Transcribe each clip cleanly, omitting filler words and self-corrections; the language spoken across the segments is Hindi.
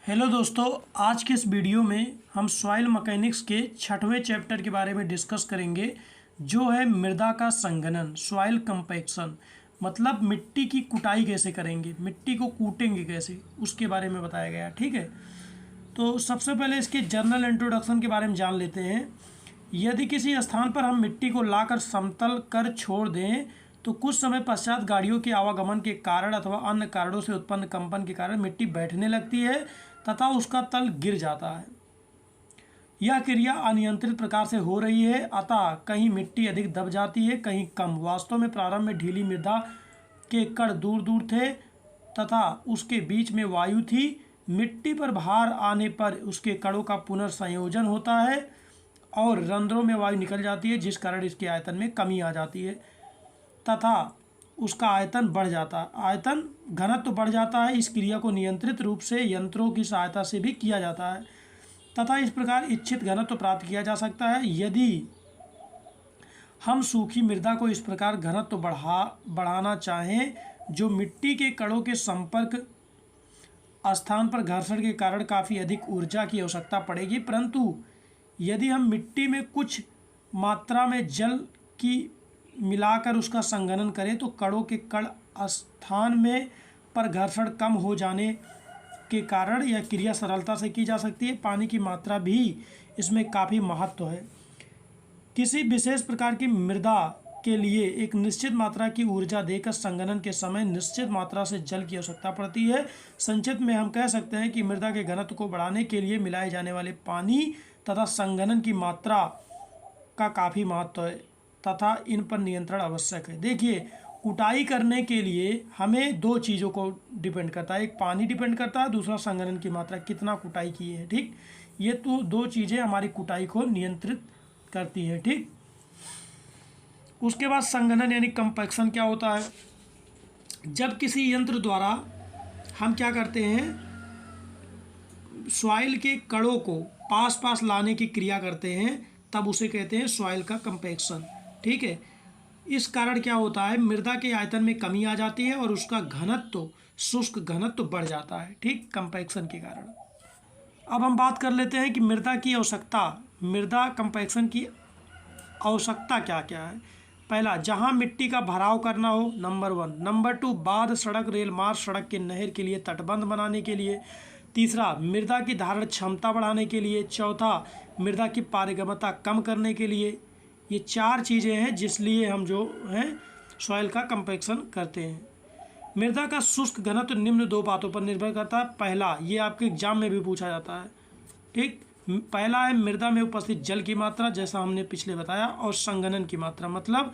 हेलो दोस्तों, आज के इस वीडियो में हम सॉइल मैकेनिक्स के 6वें चैप्टर के बारे में डिस्कस करेंगे, जो है मृदा का संघनन, सॉइल कंपैक्शन। मतलब मिट्टी की कुटाई कैसे करेंगे, मिट्टी को कूटेंगे कैसे, उसके बारे में बताया गया। ठीक है, तो सबसे पहले इसके जनरल इंट्रोडक्शन के बारे में जान लेते हैं। यदि किसी स्थान पर हम मिट्टी को लाकर समतल कर छोड़ दें तो कुछ समय पश्चात गाड़ियों के आवागमन के कारण अथवा अन्य कारणों से उत्पन्न कंपन के कारण मिट्टी बैठने लगती है तथा उसका तल गिर जाता है। यह क्रिया अनियंत्रित प्रकार से हो रही है, अतः कहीं मिट्टी अधिक दब जाती है, कहीं कम। वास्तव में प्रारंभ में ढीली मृदा के कण दूर दूर थे तथा उसके बीच में वायु थी। मिट्टी पर भार आने पर उसके कणों का पुनर्संयोजन होता है और रंध्रों में वायु निकल जाती है, जिस कारण इसके आयतन में कमी आ जाती है तथा उसका आयतन बढ़ जाता है, आयतन घनत्व बढ़ जाता है। इस क्रिया को नियंत्रित रूप से यंत्रों की सहायता से भी किया जाता है तथा इस प्रकार इच्छित घनत्व प्राप्त किया जा सकता है। यदि हम सूखी मृदा को इस प्रकार घनत्व बढ़ाना चाहें, जो मिट्टी के कणों के संपर्क स्थान पर घर्षण के कारण काफ़ी अधिक ऊर्जा की आवश्यकता पड़ेगी, परंतु यदि हम मिट्टी में कुछ मात्रा में जल की मिलाकर उसका संघनन करें तो कणों के कण स्थान में पर घर्षण कम हो जाने के कारण यह क्रिया सरलता से की जा सकती है। पानी की मात्रा भी इसमें काफ़ी महत्व है। किसी विशेष प्रकार की मृदा के लिए एक निश्चित मात्रा की ऊर्जा देकर संघनन के समय निश्चित मात्रा से जल की आवश्यकता पड़ती है। संक्षिप्त में हम कह सकते हैं कि मृदा के घनत्व को बढ़ाने के लिए मिलाए जाने वाले पानी तथा संघनन की मात्रा का काफ़ी महत्व है तथा इन पर नियंत्रण आवश्यक है। देखिए, कुटाई करने के लिए हमें दो चीज़ों को डिपेंड करता है, एक पानी डिपेंड करता है, दूसरा संघनन की मात्रा, कितना कुटाई की है। ठीक, ये तो दो चीज़ें हमारी कुटाई को नियंत्रित करती है। ठीक, उसके बाद संघनन यानी कंपैक्शन क्या होता है। जब किसी यंत्र द्वारा हम क्या करते हैं, सॉइल के कणों को पास पास लाने की क्रिया करते हैं, तब उसे कहते हैं सॉइल का कंपैक्शन। ठीक है, इस कारण क्या होता है, मृदा के आयतन में कमी आ जाती है और उसका घनत्व, शुष्क घनत्व बढ़ जाता है। ठीक, कंपैक्शन के कारण। अब हम बात कर लेते हैं कि मृदा की आवश्यकता, मृदा कंपैक्शन की आवश्यकता क्या क्या है। पहला, जहां मिट्टी का भराव करना हो, नंबर 1। नंबर 2, बांध, सड़क, रेल मार्ग, सड़क के नहर के लिए, तटबंध बनाने के लिए। तीसरा, मृदा की धारण क्षमता बढ़ाने के लिए। चौथा, मृदा की पारगम्यता कम करने के लिए। ये चार चीज़ें हैं जिसलिए हम जो हैं सॉइल का कंपैक्शन करते हैं। मृदा का शुष्क घनत्व निम्न दो बातों पर निर्भर करता है। पहला, ये आपके एग्जाम में भी पूछा जाता है। ठीक, पहला है मृदा में उपस्थित जल की मात्रा, जैसा हमने पिछले बताया, और संघनन की मात्रा, मतलब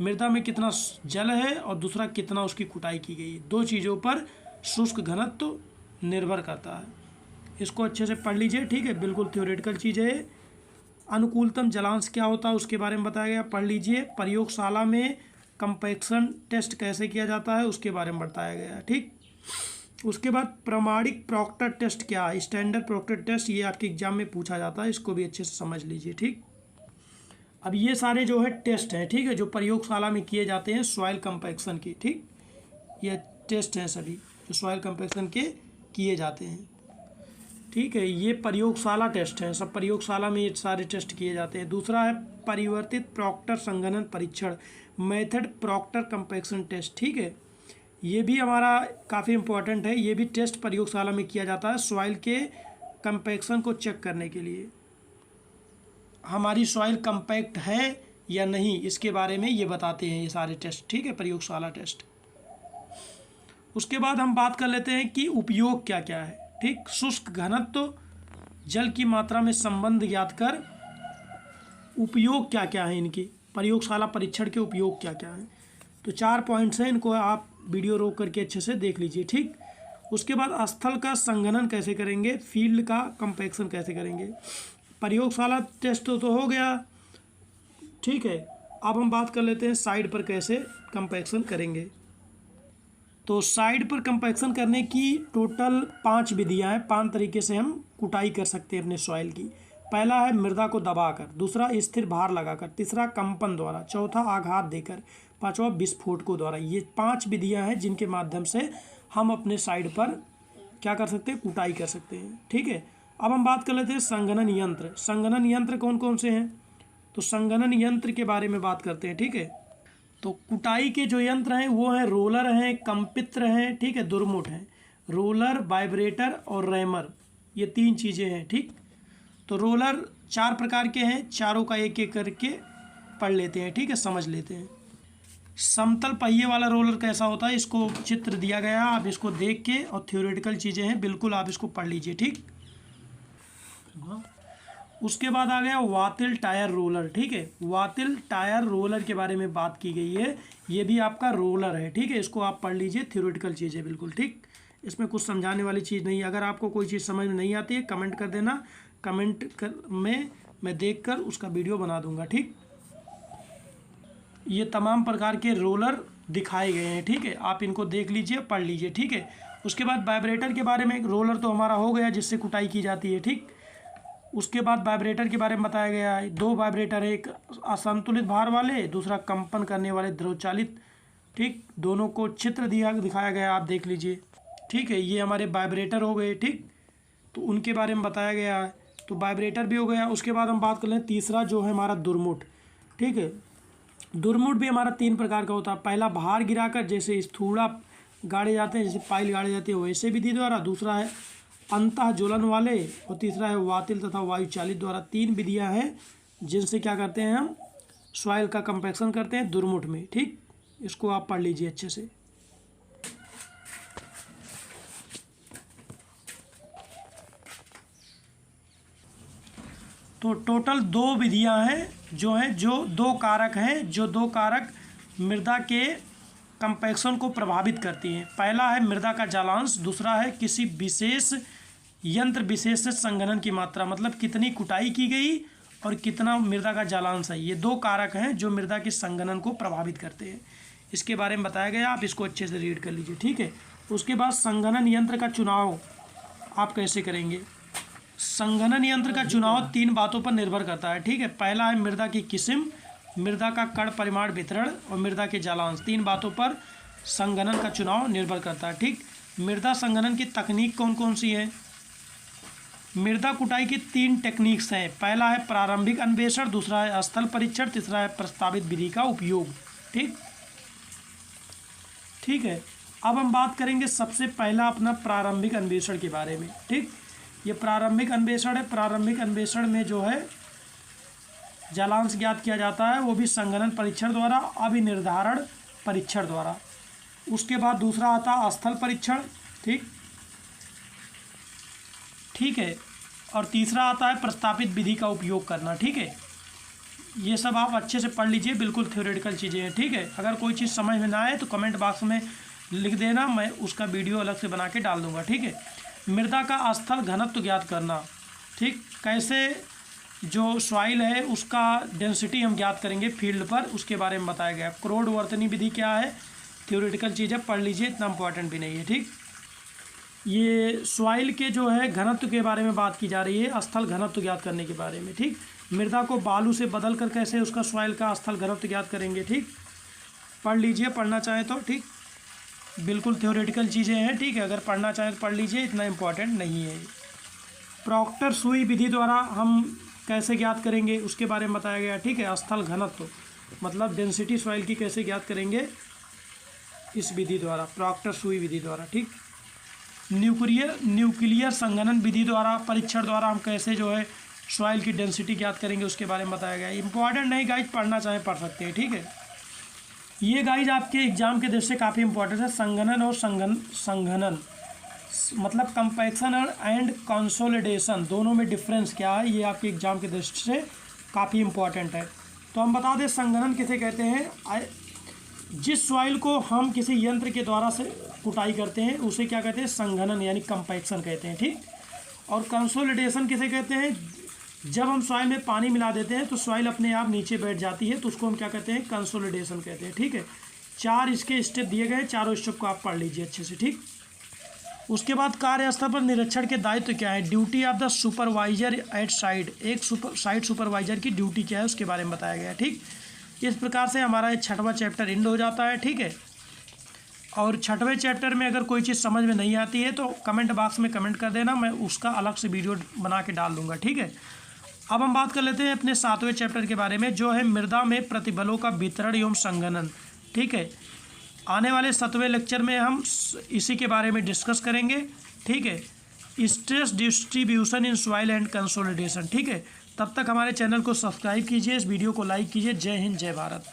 मृदा में कितना जल है, और दूसरा कितना उसकी कुटाई की गई। दो चीज़ों पर शुष्क घनत्व निर्भर करता है। इसको अच्छे से पढ़ लीजिए। ठीक है, बिल्कुल थ्योरेटिकल चीज़ है। अनुकूलतम जलांश क्या होता है उसके बारे में बताया गया, पढ़ लीजिए। प्रयोगशाला में कंपैक्शन टेस्ट कैसे किया जाता है उसके बारे में बताया गया है। ठीक, उसके बाद प्रमाणिक प्रॉक्टर टेस्ट क्या है, स्टैंडर्ड प्रॉक्टर टेस्ट, ये आपके एग्जाम में पूछा जाता है, इसको भी अच्छे से समझ लीजिए। ठीक, अब ये सारे जो है टेस्ट हैं, ठीक है, जो प्रयोगशाला में किए जाते हैं सॉइल कंपैक्शन की। ठीक, ये टेस्ट हैं सभी जो सॉइल कंपैक्शन के किए जाते हैं। ठीक है, ये प्रयोगशाला टेस्ट है, सब प्रयोगशाला में ये सारे टेस्ट किए जाते हैं। दूसरा है परिवर्तित प्रॉक्टर संघनन परीक्षण, मेथड प्रॉक्टर कंपैक्शन टेस्ट। ठीक है, ये भी हमारा काफ़ी इम्पोर्टेंट है। ये भी टेस्ट प्रयोगशाला में किया जाता है सॉइल के कंपैक्शन को चेक करने के लिए, हमारी सॉइल कंपैक्ट है या नहीं, इसके बारे में ये बताते हैं ये सारे टेस्ट। ठीक है, प्रयोगशाला टेस्ट। उसके बाद हम बात कर लेते हैं कि उपयोग क्या क्या है। ठीक, शुष्क घनत्व, जल की मात्रा में संबंध ज्ञात कर उपयोग क्या क्या है, इनकी प्रयोगशाला परीक्षण के उपयोग क्या क्या है। तो 4 पॉइंट्स हैं, इनको आप वीडियो रोक करके अच्छे से देख लीजिए। ठीक, उसके बाद स्थल का संघनन कैसे करेंगे, फील्ड का कंपैक्शन कैसे करेंगे। प्रयोगशाला टेस्ट तो हो गया। ठीक है, अब हम बात कर लेते हैं साइड पर कैसे कंपैक्शन करेंगे। तो साइड पर कंपैक्शन करने की टोटल 5 विधियाँ हैं, 5 तरीके से हम कुटाई कर सकते हैं अपने सॉइल की। पहला है मृदा को दबाकर, दूसरा स्थिर भार लगाकर, तीसरा कंपन द्वारा, चौथा आघात देकर, पांचवा विस्फोटकों द्वारा। ये 5 विधियाँ हैं जिनके माध्यम से हम अपने साइड पर क्या कर सकते हैं, कुटाई कर सकते हैं। ठीक है, अब हम बात कर लेते हैं संघनन यंत्र। संघनन यंत्र कौन कौन से हैं, तो संघनन यंत्र के बारे में बात करते हैं। ठीक है, तो कुटाई के जो यंत्र हैं वो हैं रोलर हैं, कंपित्र हैं, ठीक है, दुर्मुठ हैं। रोलर, वाइब्रेटर और रैमर, ये 3 चीज़ें हैं। ठीक, तो रोलर 4 प्रकार के हैं, चारों का एक एक करके पढ़ लेते हैं। ठीक है, समझ लेते हैं। समतल पहिए वाला रोलर कैसा होता है, इसको चित्र दिया गया, आप इसको देख के, और थ्योरेटिकल चीज़ें हैं, बिल्कुल आप इसको पढ़ लीजिए। ठीक, उसके बाद आ गया वातिल टायर रोलर। ठीक है, वातिल टायर रोलर के बारे में बात की गई है, ये भी आपका रोलर है। ठीक है, इसको आप पढ़ लीजिए, थ्योरेटिकल चीज़ है बिल्कुल। ठीक, इसमें कुछ समझाने वाली चीज़ नहीं है। अगर आपको कोई चीज़ समझ में नहीं आती है कमेंट कर देना, में मैं देखकर उसका वीडियो बना दूंगा। ठीक, ये तमाम प्रकार के रोलर दिखाए गए हैं। ठीक है, आप इनको देख लीजिए, पढ़ लीजिए। ठीक है, उसके बाद वाइब्रेटर के बारे में, रोलर तो हमारा हो गया जिससे कुटाई की जाती है। ठीक, उसके बाद वाइब्रेटर के बारे में बताया गया है, 2 वाइब्रेटर है, एक असंतुलित भार वाले, दूसरा कंपन करने वाले द्रव चालित। ठीक, दोनों को चित्र दिखाया गया, आप देख लीजिए। ठीक है, ये हमारे वाइब्रेटर हो गए। ठीक, तो उनके बारे में बताया गया है, तो वाइब्रेटर भी हो गया। उसके बाद हम बात कर लें तीसरा जो है हमारा दुर्मुठ। ठीक है, दुर्मुठ भी हमारा 3 प्रकार का होता है। पहला भार गिराकर, जैसे स्थूला गाड़े जाते हैं, जैसे पाइल गाड़े जाते हैं, वैसे विधि द्वारा। दूसरा है अंतः ज्वलन वाले, और तीसरा है वातिल तथा वायु चालित द्वारा। 3 विधियां हैं जिनसे क्या करते हैं हम सॉइल का कंपैक्शन करते हैं दुर्मुठ में। ठीक, इसको आप पढ़ लीजिए अच्छे से। तो टोटल 2 विधियां हैं जो 2 कारक हैं, जो 2 कारक मृदा के कंपैक्शन को प्रभावित करती हैं। पहला है मृदा का जलांश, दूसरा है किसी विशेष यंत्र विशेष से संघनन की मात्रा, मतलब कितनी कुटाई की गई और कितना मृदा का जलांश है। ये 2 कारक हैं जो मृदा के संघनन को प्रभावित करते हैं। इसके बारे में बताया गया, आप इसको अच्छे से रीड कर लीजिए। ठीक है, उसके बाद संघनन यंत्र का चुनाव आप कैसे करेंगे। संघनन यंत्र का चुनाव 3 बातों पर निर्भर करता है। ठीक है, पहला है मृदा की किस्म, मृदा का कण परिमाण वितरण और मृदा के जलांश। 3 बातों पर संघनन का चुनाव निर्भर करता है। ठीक, मृदा संघनन की तकनीक कौन कौन सी है। मृदा कुटाई की 3 टेक्निक्स हैं। पहला है प्रारंभिक अन्वेषण, दूसरा है स्थल परीक्षण, तीसरा है प्रस्तावित विधि का उपयोग। ठीक, ठीक है, अब हम बात करेंगे सबसे पहला अपना प्रारंभिक अन्वेषण के बारे में। ठीक, ये प्रारंभिक अन्वेषण है। प्रारंभिक अन्वेषण में जो है जलांश ज्ञात किया जाता है, वो भी संघनन परीक्षण द्वारा, अभिनिर्धारण परीक्षण द्वारा। उसके बाद दूसरा आता है स्थल परीक्षण। ठीक, ठीक है, और तीसरा आता है प्रस्तावित विधि का उपयोग करना। ठीक है, ये सब आप अच्छे से पढ़ लीजिए, बिल्कुल थ्योरेटिकल चीज़ें हैं। ठीक है, अगर कोई चीज़ समझ में ना आए तो कमेंट बॉक्स में लिख देना, मैं उसका वीडियो अलग से बना के डाल दूंगा। ठीक है, मृदा का स्थल घनत्व ज्ञात करना। ठीक, कैसे जो सॉइल है उसका डेंसिटी हम ज्ञात करेंगे फील्ड पर, उसके बारे में बताया गया। क्रोड वर्तनी विधि क्या है, थ्योरेटिकल चीज़ है, पढ़ लीजिए, इतना इंपॉर्टेंट भी नहीं है। ठीक, ये सॉइल के जो है घनत्व के बारे में बात की जा रही है, स्थल घनत्व ज्ञात करने के बारे में। ठीक, मृदा को बालू से बदल कर कैसे उसका सॉइल का स्थल घनत्व ज्ञात करेंगे। ठीक, पढ़ लीजिए, पढ़ना चाहें तो। ठीक, बिल्कुल थ्योरेटिकल चीज़ें हैं। ठीक है, अगर पढ़ना चाहें तो पढ़ लीजिए, इतना इम्पॉर्टेंट नहीं है। प्रॉक्टर सुई विधि द्वारा हम कैसे ज्ञात करेंगे उसके बारे में बताया गया। ठीक है, स्थल घनत्व मतलब डेंसिटी सॉइल की कैसे ज्ञात करेंगे, इस विधि द्वारा, प्रॉक्टर सुई विधि द्वारा। ठीक, न्यूक्लियर संघनन विधि द्वारा, परीक्षण द्वारा हम कैसे जो है सॉइल की डेंसिटी ज्ञात करेंगे उसके बारे में बताया गया। इंपॉर्टेंट नहीं गाइज, पढ़ना चाहें पढ़ सकते हैं। ठीक है, ये गाइज आपके एग्जाम के दृष्टि से काफ़ी इंपॉर्टेंट है। संघनन और संघनन मतलब कंपैक्शन एंड कंसोलिडेशन, दोनों में डिफरेंस क्या है, ये आपके एग्जाम के दृष्टि से काफ़ी इंपॉर्टेंट है। तो हम बता दें संघनन किसे कहते हैं। जिस सॉइल को हम किसी यंत्र के द्वारा से कुटाई करते हैं उसे क्या कहते हैं, संघनन यानी कंपैक्शन कहते हैं। ठीक, और कंसोलिडेशन किसे कहते हैं, जब हम सॉइल में पानी मिला देते हैं तो सॉइल अपने आप नीचे बैठ जाती है, तो उसको हम क्या कहते हैं, कंसोलिडेशन कहते हैं। ठीक है, 4 इसके स्टेप दिए गए, चारों स्टेप को आप पढ़ लीजिए अच्छे से। ठीक, उसके बाद कार्यस्थल पर निरीक्षण के दायित्व क्या है, duty of the supervisor at side, एक साइट सुपरवाइजर की ड्यूटी क्या है उसके बारे में बताया गया है। ठीक, इस प्रकार से हमारा 6वां चैप्टर एंड हो जाता है। ठीक है, और छठवें चैप्टर में अगर कोई चीज़ समझ में नहीं आती है तो कमेंट बॉक्स में कमेंट कर देना, मैं उसका अलग से वीडियो बना के डाल दूँगा, ठीक है। अब हम बात कर लेते हैं अपने 7वें चैप्टर के बारे में, जो है मृदा में प्रतिबलों का वितरण एवं संघनन, ठीक है। आने वाले 7वें लेक्चर में हम इसी के बारे में डिस्कस करेंगे, ठीक है। Stress distribution in soil and consolidation, ठीक है। तब तक हमारे चैनल को सब्सक्राइब कीजिए, इस वीडियो को लाइक कीजिए। जय हिंद, जय भारत।